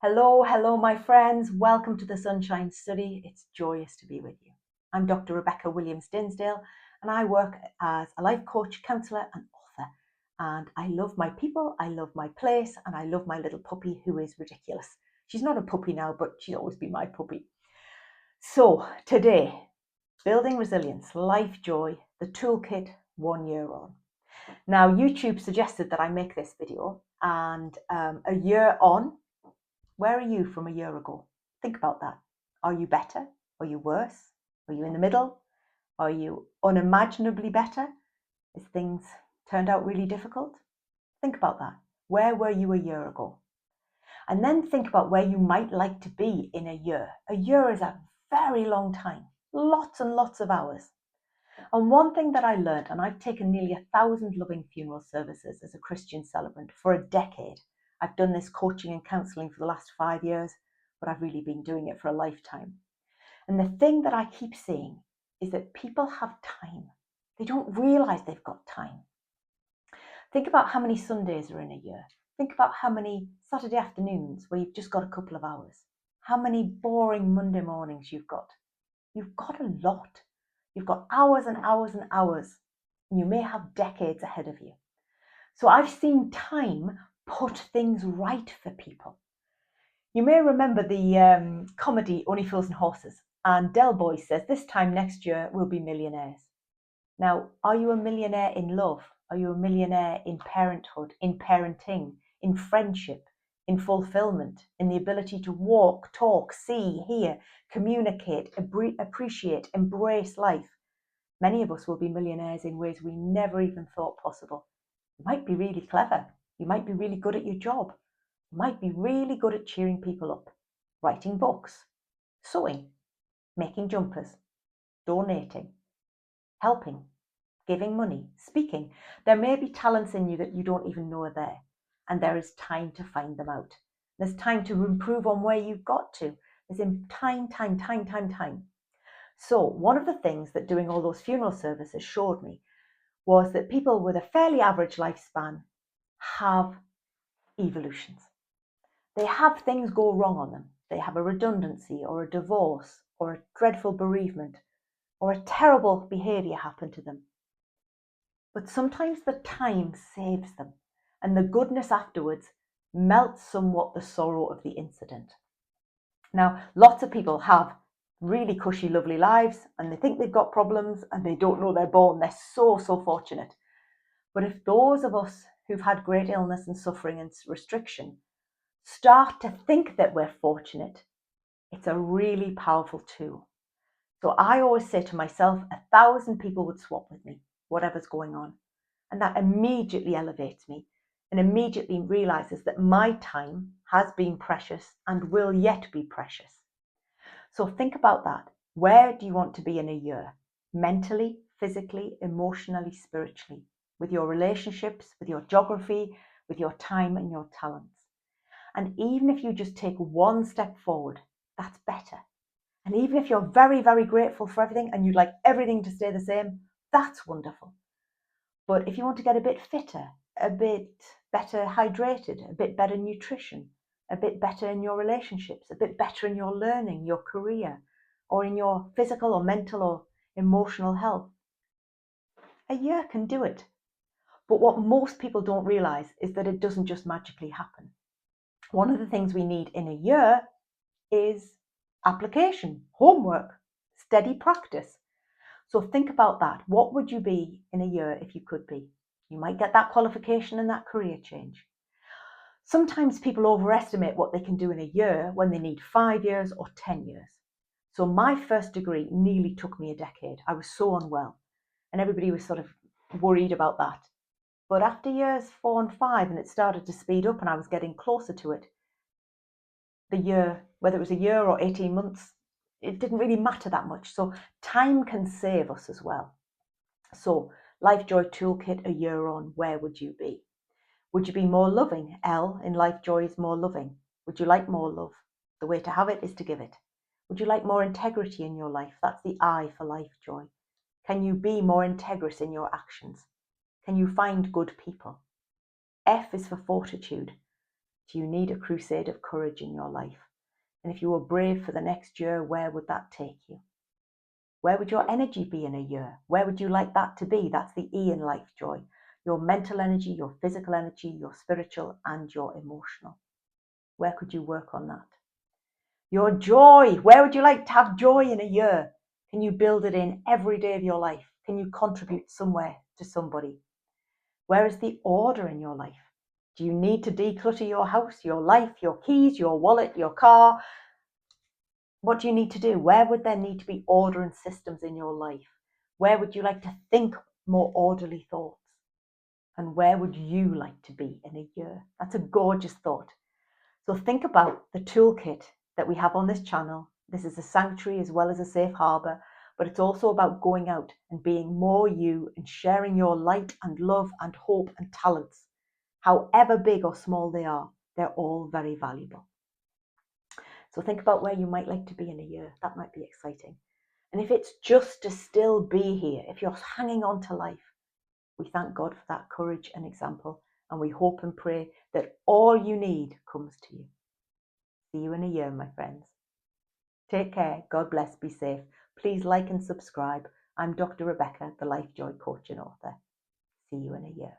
Hello, my friends. Welcome to the Sunshine Study. It's joyous to be with you. I'm Dr. Rebecca Williams-Dinsdale, and I work as a life coach, counsellor, and author. And I love my people, I love my place, and I love my little puppy who is ridiculous. She's not a puppy now, but she'll always be my puppy. So today, building resilience, Lifejoy, the toolkit 1 year on. Now, YouTube suggested that I make this video, and a year on, where are you from a year ago? Think about that. Are you better? Are you worse? Are you in the middle? Are you unimaginably better? Has things turned out really difficult? Think about that. Where were you a year ago? And then think about where you might like to be in a year. A year is a very long time, lots and lots of hours. And one thing that I learned, and I've taken nearly 1,000 loving funeral services as a Christian celebrant for a decade. I've done this coaching and counselling for the last 5 years, but I've really been doing it for a lifetime. And the thing that I keep saying is that people have time. They don't realise they've got time. Think about how many Sundays are in a year. Think about how many Saturday afternoons where you've just got a couple of hours. How many boring Monday mornings you've got. You've got a lot. You've got hours and hours and hours. And you may have decades ahead of you. So I've seen time put things right for people. You may remember the comedy Only Fools and Horses, and Del Boy says, this time next year we'll be millionaires. Now, are you a millionaire in love? Are you a millionaire in parenthood, in parenting, in friendship, in fulfillment, in the ability to walk, talk, see, hear, communicate, appreciate, embrace life? Many of us will be millionaires in ways we never even thought possible. You might be really clever. You might be really good at your job. You might be really good at cheering people up, writing books, sewing, making jumpers, donating, helping, giving money, speaking. There may be talents in you that you don't even know are there, and there is time to find them out. There's time to improve on where you've got to. There's time. So one of the things that doing all those funeral services showed me was that people with a fairly average lifespan have evolutions. They have things go wrong on them. They have a redundancy or a divorce or a dreadful bereavement or a terrible behaviour happen to them. But sometimes the time saves them, and the goodness afterwards melts somewhat the sorrow of the incident. Now, lots of people have really cushy, lovely lives, and they think they've got problems and they don't know they're born. They're so fortunate. But if those of us who've had great illness and suffering and restriction start to think that we're fortunate, it's a really powerful tool. So I always say to myself, 1,000 people would swap with me, whatever's going on. And that immediately elevates me and immediately realizes that my time has been precious and will yet be precious. So think about that. Where do you want to be in a year? Mentally, physically, emotionally, spiritually, with your relationships, with your geography, with your time and your talents. And even if you just take one step forward, that's better. And even if you're very, very grateful for everything and you'd like everything to stay the same, that's wonderful. But if you want to get a bit fitter, a bit better hydrated, a bit better nutrition, a bit better in your relationships, a bit better in your learning, your career, or in your physical or mental or emotional health, a year can do it. But what most people don't realize is that it doesn't just magically happen. One of the things we need in a year is application, homework, steady practice. So think about that. What would you be in a year if you could be? You might get that qualification and that career change. Sometimes people overestimate what they can do in a year when they need 5 years or 10 years. So my first degree nearly took me a decade. I was so unwell and everybody was sort of worried about that. But after years 4 and 5 and it started to speed up and I was getting closer to it, the year, whether it was a year or 18 months, it didn't really matter that much. So time can save us as well. So Lifejoy Toolkit a year on, where would you be? Would you be more loving? L in Lifejoy is more loving. Would you like more love? The way to have it is to give it. Would you like more integrity in your life? That's the I for Lifejoy. Can you be more integrous in your actions? Can you find good people? F is for fortitude. Do you need a crusade of courage in your life? And if you were brave for the next year, where would that take you? Where would your energy be in a year? Where would you like that to be? That's the E in Lifejoy. Your mental energy, your physical energy, your spiritual, and your emotional. Where could you work on that? Your joy. Where would you like to have joy in a year? Can you build it in every day of your life? Can you contribute somewhere to somebody? Where is the order in your life? Do you need to declutter your house, your life, your keys, your wallet, your car? What do you need to do? Where would there need to be order and systems in your life? Where would you like to think more orderly thoughts? And where would you like to be in a year? That's a gorgeous thought. So think about the toolkit that we have on this channel. This is a sanctuary as well as a safe harbor, but it's also about going out and being more you and sharing your light and love and hope and talents. However big or small they are, they're all very valuable. So think about where you might like to be in a year. That might be exciting. And if it's just to still be here, if you're hanging on to life, we thank God for that courage and example, and we hope and pray that all you need comes to you. See you in a year, my friends. Take care. God bless. Be safe. Please like and subscribe. I'm Dr. Rebecca, the Lifejoy coach and author. See you in a year.